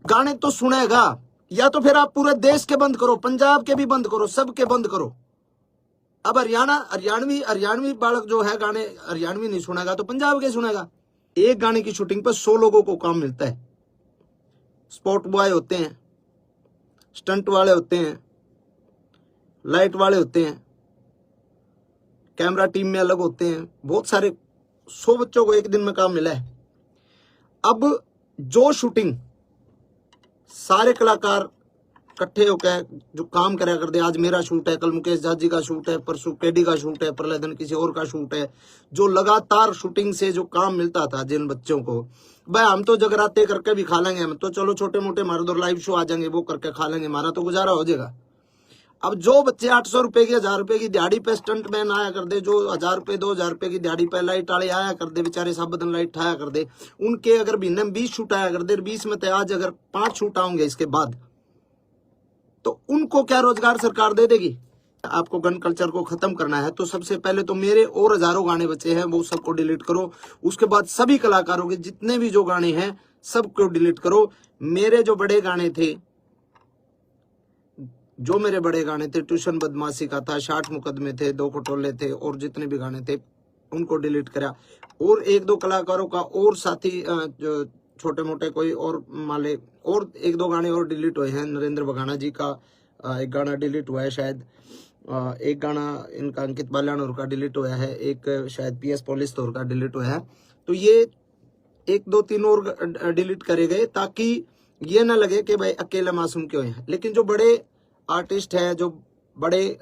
गाने तो सुनेगा, या तो फिर आप पूरे देश के बंद करो, पंजाब के भी बंद करो, सबके बंद करो। अब हरियाणवी बालक जो है गाने हरियाणवी नहीं सुनेगा तो पंजाब के सुनेगा। एक गाने की शूटिंग पर 100 लोगों को काम मिलता है। स्पॉट बॉय होते हैं, स्टंट वाले होते हैं, लाइट वाले होते हैं, कैमरा टीम में अलग होते हैं, बहुत सारे 100 बच्चों को एक दिन में काम मिला है। अब जो शूटिंग सारे कलाकार इकट्ठे होकर जो काम करा करते, आज मेरा शूट है, कल मुकेश जाजी का शूट है, परसों केडी का शूट है, प्रलयदन किसी और का शूट है, जो लगातार शूटिंग से जो काम मिलता था जिन बच्चों को, भाई हम तो जगराते करके भी खा लेंगे, हम तो चलो छोटे मोटे हमारे उधर लाइव शो आ जाएंगे वो करके खा लेंगे, हमारा तो गुजारा हो जाएगा। अब जो बच्चे 800 रुपए की 1000 रुपए की दिहाड़ी पे स्टंट मैन आया कर दे, जो 1000 रुपए 2000 रुपए की दिहाड़ी पे लाइट वाले आया कर दे, बेचारे सब बदन लाइट ठाया कर दे, उनके अगर महीने में 20 शूट आया कर दे, 20 में तो आज अगर 5 शूट आएंगे इसके बाद, तो उनको क्या रोजगार सरकार दे देगी? आपको गन कल्चर को खत्म करना है तो सबसे पहले तो मेरे और हजारों गाने बचे हैं वो सबको डिलीट करो। उसके बाद सभी कलाकारों के जितने भी जो गाने हैं सबको डिलीट करो। मेरे जो बड़े गाने थे, ट्यूशन बदमाशी का था, 60 मुकदमे थे, 2 खटोले थे, और जितने भी गाने थे उनको डिलीट करा। और 1-2 कलाकारों का और साथी जो छोटे मोटे कोई और माले, और 1-2 गाने और डिलीट हुए हैं। नरेंद्र बघाना जी का एक गाना डिलीट हुआ है शायद, एक गाना इनका अंकित बाल्यानोर का डिलीट हुआ है, एक शायद PS पुलिस तौर का डिलीट हुआ है। तो ये 1-2-3 और डिलीट करे गए ताकि ये ना लगे कि भाई अकेले मासूम क्यों है। लेकिन जो बड़े आर्टिस्ट है, जो बड़े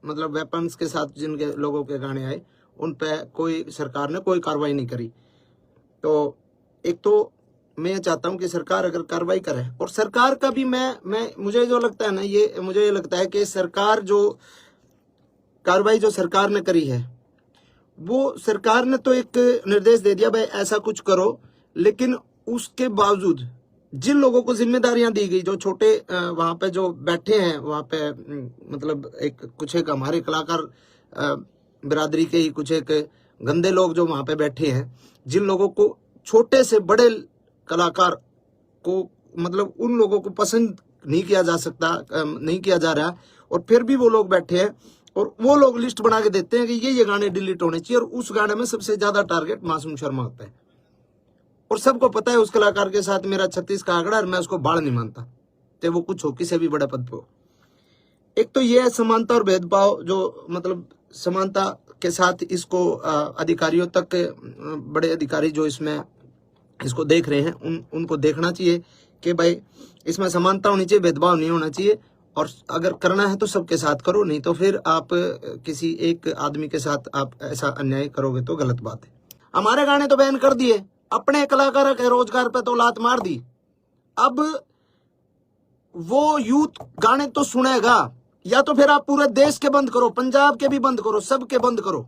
मतलब वेपन्स के साथ जिनके लोगों के गाने आए, उन पे कोई सरकार ने कोई कार्रवाई नहीं करी। तो एक तो मैं चाहता हूं कि सरकार अगर कार्रवाई करे, और सरकार का भी मुझे जो लगता है ना, मुझे ये लगता है कि सरकार जो कार्रवाई जो सरकार ने करी है, वो सरकार ने तो एक निर्देश दे दिया भाई ऐसा कुछ करो, लेकिन उसके बावजूद जिन लोगों को जिम्मेदारियां दी गई, जो छोटे वहां पे जो बैठे हैं वहां पे, मतलब कुछ एक हमारे कलाकार बिरादरी के ही कुछ एक गंदे लोग जो वहां पे बैठे हैं, जिन लोगों को छोटे से बड़े कलाकार को, मतलब उन लोगों को पसंद नहीं किया जा सकता, नहीं किया जा रहा, और फिर भी वो लोग बैठे हैं और वो लोग लिस्ट बना के देते हैं कि ये गाने डिलीट होने चाहिए, और उस गाने में सबसे ज्यादा टारगेट मासूम शर्मा होता है। और सबको पता है उस कलाकार के साथ मेरा 36 का आंकड़ा, और मैं उसको बाढ़ नहीं मानता, चाहे वो कुछ हो, किसी भी बड़े पद पे हो। एक तो ये है समानता और भेदभाव, जो मतलब समानता के साथ इसको अधिकारियों तक, बड़े अधिकारी जो इसमें इसको देख रहे हैं उनको देखना चाहिए कि भाई इसमें समानता होनी चाहिए, भेदभाव नहीं होना चाहिए, और अगर करना है तो सबके साथ करो, नहीं तो फिर आप किसी एक आदमी के साथ आप ऐसा अन्याय करोगे तो गलत बात है। हमारे गाने तो बैन कर दिए, अपने कलाकारों के रोजगार पे तो लात मार दी। अब वो यूथ गाने तो सुनेगा, या तो फिर आप पूरे देश के बंद करो, पंजाब के भी बंद करो, सबके बंद करो।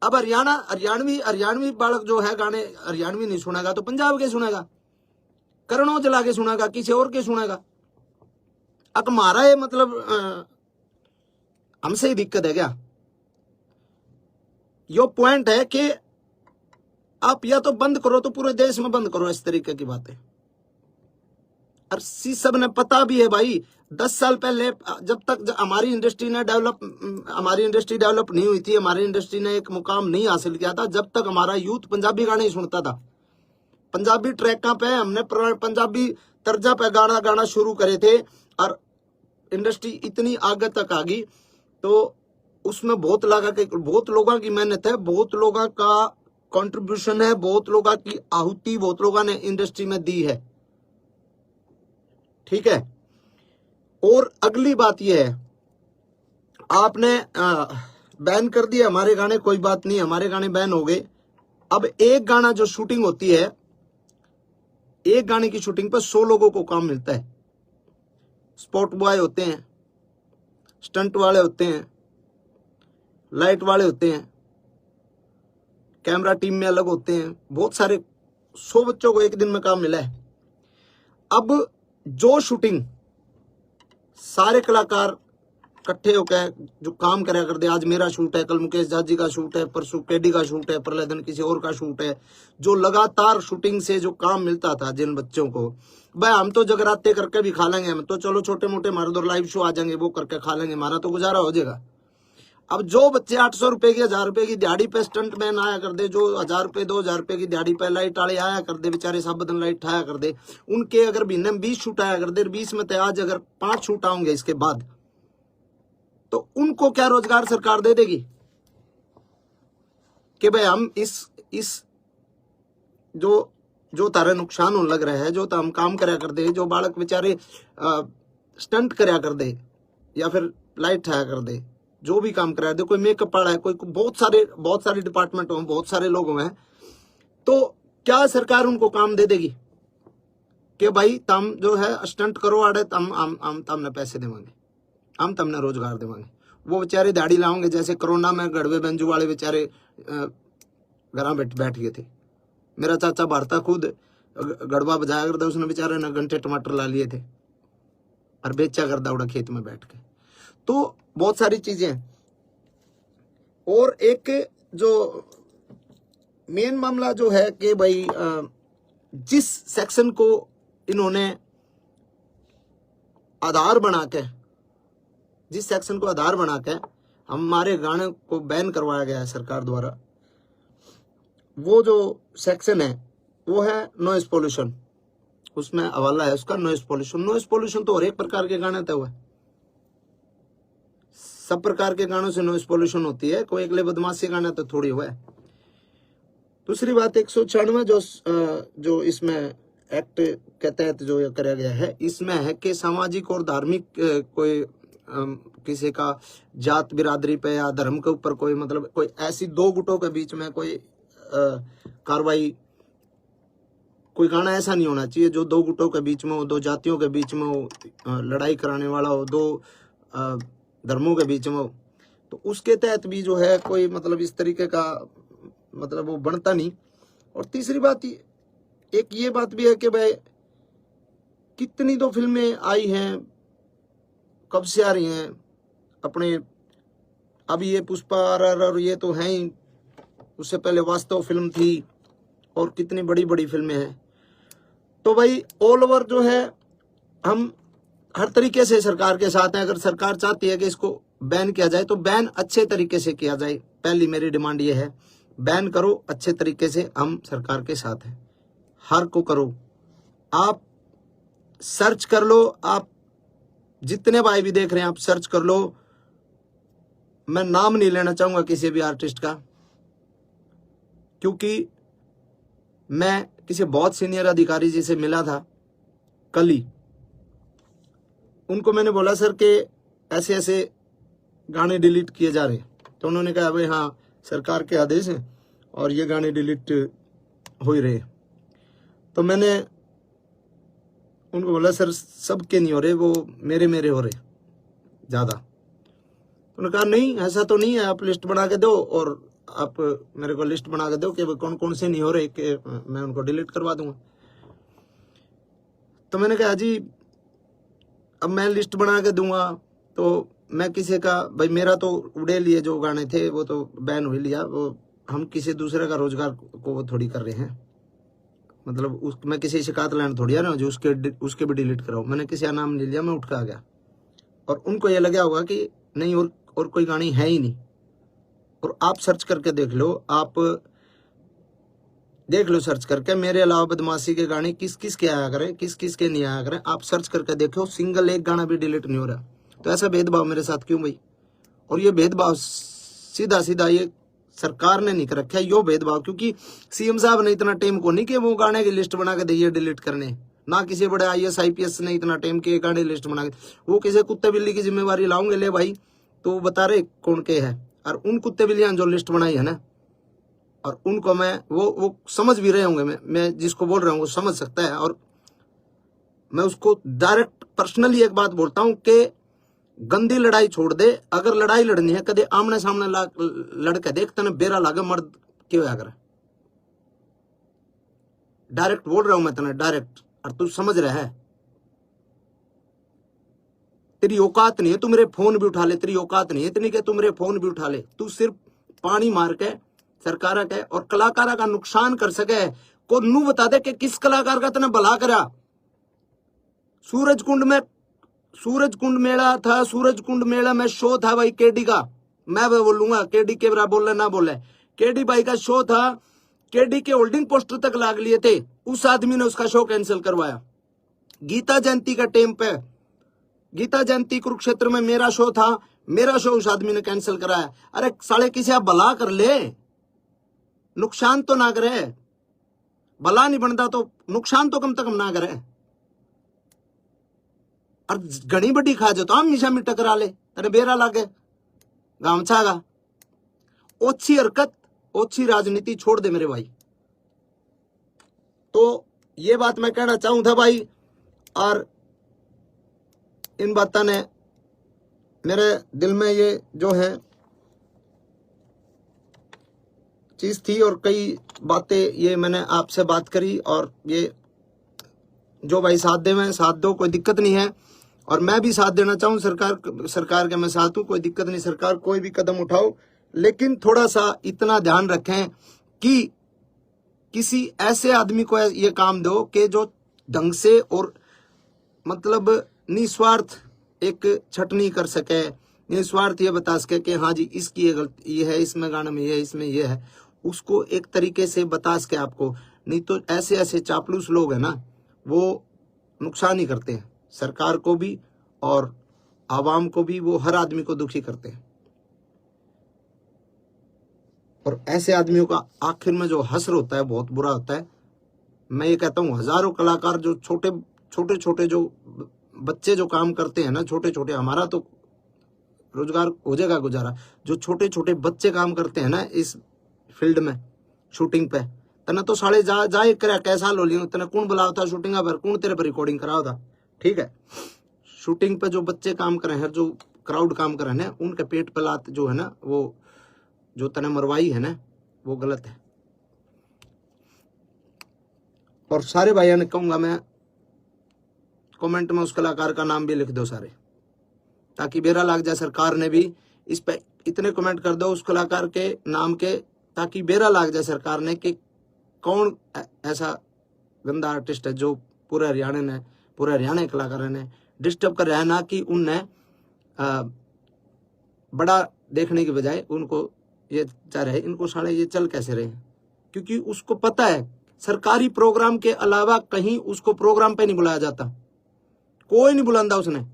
अब हरियाणवी बालक जो है गाने हरियाणवी नहीं सुनेगा तो पंजाब के सुनेगा, करण औजला के सुनेगा, किसी और के सुनेगा। अब हमारा ये मतलब हमसे ही दिक्कत है क्या? यो पॉइंट है कि आप या तो बंद करो तो पूरे देश में बंद करो, इस तरीके की बातें। और सब ने पता भी है भाई, 10 साल पहले जब तक हमारी इंडस्ट्री डेवलप नहीं हुई थी, हमारी इंडस्ट्री ने एक मुकाम नहीं हासिल किया था, जब तक हमारा यूथ पंजाबी गाने ही सुनता था। पंजाबी ट्रैकों पे हमने पंजाबी तर्जा पे गाना शुरू करे थे, और इंडस्ट्री इतनी आगे तक आ गई, तो उसमें बहुत लोगों की मेहनत है, बहुत लोगों का कंट्रीब्यूशन है, बहुत लोगों की आहुति बहुत लोगों ने इंडस्ट्री में दी है, ठीक है। और अगली बात यह है, आपने बैन कर दिया हमारे गाने, कोई बात नहीं, हमारे गाने बैन हो गए। अब एक गाना जो शूटिंग होती है, एक गाने की शूटिंग पर 100 लोगों को काम मिलता है। स्पॉट बॉय होते हैं, स्टंट वाले होते हैं, लाइट वाले होते हैं, कैमरा टीम में अलग होते हैं, बहुत सारे 100 बच्चों को एक दिन में काम मिला है। अब जो शूटिंग सारे कलाकार इकट्ठे होकर जो काम करा कर दे, आज मेरा शूट है, कल मुकेश जाजी का शूट है, परसों केडी का शूट है, परले दिन किसी और का शूट है, जो लगातार शूटिंग से जो काम मिलता था जिन बच्चों को, भाई हम तो जगराते करके भी खा लेंगे, हम तो चलो छोटे मोटे हमारे दो लाइव शो आ जाएंगे वो करके खा लेंगे, हमारा तो गुजारा हो जाएगा। अब जो बच्चे 800 रुपए की 1000 रुपए की दिहाड़ी पे स्टंट मैन आया कर दे, जो 1000 रुपए 2000 रुपए की दिहाड़ी पे लाइट वाले आया कर दे, बेचारे सब बदन लाइट आया कर दे, उनके अगर महीने में 20 शूट आया कर दे, 20 में तो आज अगर 5 शूट आएंगे इसके बाद, तो उनको क्या रोजगार सरकार दे देगी कि भाई हम इस जो तारे नुकसान होने लग रहा है, जो हम काम करया कर दे, जो बालक बेचारे स्टंट करया कर दे या फिर लाइट आया कर दे, जो भी काम करा दे, कोई मेकअप वाला है, कोई बहुत सारे डिपार्टमेंट हो, बहुत सारे लोग हैं, तो क्या सरकार उनको काम दे देगी कि भाई तुम जो है स्टंट करो आड़े, हम तुमने पैसे देवांगे, हम तुमने रोजगार देवांगे। वो बेचारे दाढ़ी लाओगे, जैसे कोरोना में गड़वे बेंजू वाले बेचारे घर बैठ गए थे। मेरा चाचा भारता खुद गड़वा बजाया करता, उसने बेचारे ने घंटे टमाटर ला लिए थे और बेचा करता उड़ा खेत में बैठ के। तो बहुत सारी चीजें हैं। और एक जो मेन मामला जो है कि भाई जिस सेक्शन को इन्होंने आधार बना के, जिस सेक्शन को आधार बना के हमारे गाने को बैन करवाया गया है सरकार द्वारा, वो जो सेक्शन है वो है नॉइज पोल्यूशन। उसमें हवाला है उसका नॉइज पोल्यूशन। नॉइज पोल्यूशन तो हर एक प्रकार के गाने हुआ है, सब प्रकार के गानों से नॉइज पोल्यूशन होती है, कोई अगले बदमाशी गाना तो थोड़ी हुआ है। दूसरी बात 196 जो इसमें एक्ट के तहत जो कराया गया है, इसमें है कि सामाजिक और धार्मिक कोई किसी का जात बिरादरी पे या धर्म के ऊपर कोई मतलब कोई ऐसी दो गुटों के बीच में कोई कार्रवाई, कोई गाना ऐसा नहीं होना चाहिए जो दो गुटों के बीच में हो, दो जातियों के बीच में हो, लड़ाई कराने वाला हो, दो धर्मों के बीच में हो। तो उसके तहत भी जो है कोई मतलब इस तरीके का मतलब वो बनता नहीं। और तीसरी बात एक ये बात भी है कि भाई कितनी तो फिल्में आई हैं, कब से आ रही हैं अपने, अभी ये पुष्पा RR और ये तो हैं ही, उससे पहले वास्तव फिल्म थी और कितनी बड़ी बड़ी फिल्में हैं। तो भाई ऑल ओवर जो है हम हर तरीके से सरकार के साथ हैं। अगर सरकार चाहती है कि इसको बैन किया जाए तो बैन अच्छे तरीके से किया जाए, पहली मेरी डिमांड ये है, बैन करो अच्छे तरीके से, हम सरकार के साथ हैं। हर को करो, आप सर्च कर लो, आप जितने भाई भी देख रहे हैं आप सर्च कर लो। मैं नाम नहीं लेना चाहूंगा किसी भी आर्टिस्ट का, क्योंकि मैं किसी बहुत सीनियर अधिकारी जी से मिला था कल ही, उनको मैंने बोला सर कि ऐसे ऐसे गाने डिलीट किए जा रहे हैं, तो उन्होंने कहा भाई हाँ सरकार के आदेश हैं और ये गाने डिलीट हो ही रहे। तो मैंने उनको बोला सर सबके नहीं हो रहे, वो मेरे हो रहे ज़्यादा। उन्होंने कहा नहीं ऐसा तो नहीं है, आप लिस्ट बना के दो और आप मेरे को लिस्ट बना के दो कि कौन कौन से नहीं हो रहे, कि मैं उनको डिलीट करवा दूंगा। तो मैंने कहा जी अब मैं लिस्ट बना के दूंगा तो मैं किसी का, भाई मेरा तो उड़े लिए जो गाने थे वो तो बैन हो लिया, वो हम किसी दूसरे का रोजगार को वो थोड़ी कर रहे हैं, मतलब मैं किसी शिकायत लाने थोड़ी आ रहा हूँ जो उसके भी डिलीट कराओ। मैंने किसी का नाम नहीं लिया, मैं उठ के आ गया और उनको ये लगा होगा कि नहीं और कोई गानी है ही नहीं। और आप सर्च करके देख लो, आप देख लो सर्च करके, मेरे अलावा बदमाशी के गाने किस किस के आया करें, किस किस के नहीं आया करें, आप सर्च करके देखो, सिंगल एक गाना भी डिलीट नहीं हो रहा। तो ऐसा भेदभाव मेरे साथ क्यों भाई? और ये भेदभाव सीधा सीधा ये सरकार ने नहीं कर रखा है, यो भेदभाव, क्योंकि CM साहब ने इतना टाइम को नहीं कि वो गाने की लिस्ट बना के दिए डिलीट करने, ना किसी बड़े IAS IPS ने इतना टाइम के गाने लिस्ट बना के, वो किसी कुत्ते बिल्ली की जिम्मेवारी लाओगे ले भाई, तो बता रहे कौन के है। और उन कुत्ते बिल्लियां जो लिस्ट बनाई है ना, और उनको मैं वो समझ भी रहे होंगे, मैं जिसको बोल रहा हूँ वो समझ सकता है। और मैं उसको डायरेक्ट पर्सनली एक बात बोलता हूँ कि गंदी लड़ाई छोड़ दे, अगर लड़ाई लड़नी है कदे आमने सामने लड़के देख, तने बेरा लागे मर्द क्यों अगर, डायरेक्ट बोल रहा हूं मैं तने डायरेक्ट, और तू समझ रहा है। तेरी औकात नहीं है तू मेरे फोन भी उठा ले, तेरी औकात नहीं है इतनी कि तू मेरे फोन भी उठा ले। तू सिर्फ पानी मार के सरकार के और कलाकारा का नुकसान कर सके को नू बता दे कि किस कलाकार का तेने भला करा। सूरज कुंड मेला था, सूरज कुंड मेला में शो था भाई केडी का, मैं बोलूंगा केडी के बरा बोले ना बोले, केडी भाई का शो था, केडी के होल्डिंग पोस्टर तक लाग लिए थे, उस आदमी ने उसका शो कैंसिल करवाया। गीता जयंती का टाइम पे, गीता जयंती कुरुक्षेत्र में मेरा शो था, मेरा शो उस आदमी ने कैंसिल कराया। अरे साले किसी आप भला कर ले, नुकसान तो ना करे, भला नहीं बनता तो नुकसान तो कम से कम ना करे। और घनी बड़ी खा जो तो हम मिशा में टकरा ले, तेरे बेरा लागे गामछा का। ओछी हरकत, ओछी राजनीति छोड़ दे मेरे भाई। तो ये बात मैं कहना चाहूं था भाई, और इन बातों ने मेरे दिल में ये जो है चीज थी, और कई बातें ये मैंने आपसे बात करी, और ये जो भाई साथ दे में साथ दो, कोई दिक्कत नहीं है। और मैं भी साथ देना चाहूं सरकार के मैं साथ हूं, कोई दिक्कत नहीं, सरकार कोई भी कदम उठाओ, लेकिन थोड़ा सा इतना ध्यान रखें कि किसी ऐसे आदमी को ये काम दो कि जो ढंग से और मतलब निस्वार्थ एक छटनी कर सके, निस्वार्थ ये बता सके कि हाँ जी इसकी ये गलती ये है, इसमें गाने में ये है, इसमें ये है, उसको एक तरीके से बता सके आपको। नहीं तो ऐसे ऐसे चापलूस लोग हैं ना, वो नुकसान ही करते हैं सरकार को भी और आवाम को भी, वो हर आदमी को दुखी करते हैं। और ऐसे आदमियों का आखिर में जो हश्र होता है बहुत बुरा होता है। मैं ये कहता हूँ हजारों कलाकार जो छोटे छोटे जो बच्चे जो काम करते हैं ना, छोटे छोटे, हमारा तो रोजगार हो जाएगा गुजारा, जो छोटे छोटे बच्चे काम करते हैं ना इस फील्ड में शूटिंग पे, तना तो साले जाए करा कैसा लो लियो, तना कौन बुलाओ था शूटिंग पर, कौन तेरे पर रिकॉर्डिंग कराओ था। ठीक है, शूटिंग पे जो बच्चे काम कर रहे हैं, जो क्राउड काम कर रहे हैं, उनके पेट पे लात जो है ना, वो जो तना मरवाई है ना, वो गलत है। और सारे भाइयों ने कहूंगा मैं, कमेंट में उस कलाकार का नाम भी लिख दो सारे, ताकि बेरा लाग जाए सरकार ने भी इस पे इतने कमेंट कर दो उस कलाकार के नाम के, ताकि बेरा लाग जाए सरकार ने कि कौन ऐसा गंदा आर्टिस्ट है जो पूरे हरियाणा के कलाकारों ने डिस्टर्ब कर रहा है, ना कि उनने बड़ा देखने के बजाय उनको ये चाह रहे इनको साले ये चल कैसे रहे, क्योंकि उसको पता है सरकारी प्रोग्राम के अलावा कहीं उसको प्रोग्राम पे नहीं बुलाया जाता, कोई नहीं बुलांदा उसने,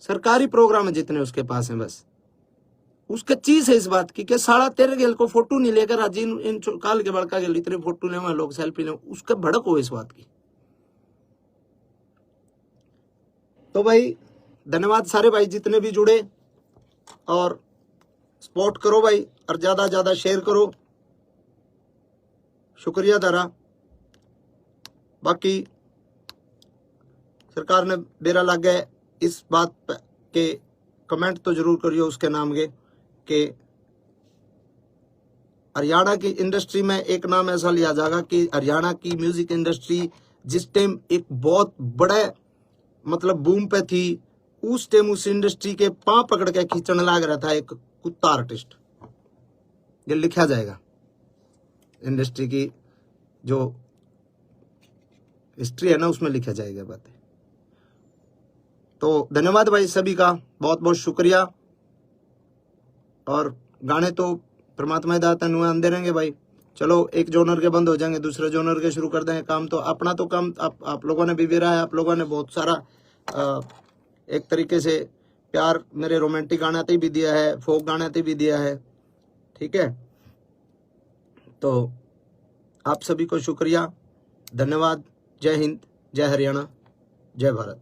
सरकारी प्रोग्राम है जितने उसके पास है, बस उसका चीज है इस बात की कि साला तेरे गेल को फोटो नहीं लेकर आज इन काल के बड़का गेल इतने फोटो ले लोग सेल्फी ले, उसका भड़क हो इस बात की। तो भाई धन्यवाद सारे भाई जितने भी जुड़े, और सपोर्ट करो भाई, और ज्यादा शेयर करो, शुक्रिया दारा। बाकी सरकार ने बेरा लग गए इस बात के कमेंट तो जरूर करियो उसके नाम के कि हरियाणा की इंडस्ट्री में एक नाम ऐसा लिया जाएगा कि हरियाणा की म्यूजिक इंडस्ट्री जिस टाइम एक बहुत बड़े मतलब बूम पे थी, उस टाइम उस इंडस्ट्री के पांव पकड़ के खींचने लग रहा था एक कुत्ता आर्टिस्ट। ये लिखा जाएगा इंडस्ट्री की जो हिस्ट्री है ना, उसमें लिखा जाएगा बातें। तो धन्यवाद भाई सभी का, बहुत बहुत शुक्रिया। और गाने तो परमात्मा ही दाता नुआ आंदे रहेंगे भाई। चलो एक जोनर के बंद हो जाएंगे, दूसरे जोनर के शुरू कर देंगे काम। तो अपना तो काम आप लोगों ने भी बेरा है, आप लोगों ने बहुत सारा एक तरीके से प्यार मेरे रोमांटिक गाने आते भी दिया है, फोक गाने आते भी दिया है। ठीक है, तो आप सभी को शुक्रिया, धन्यवाद। जय हिंद, जय हरियाणा, जय भारत।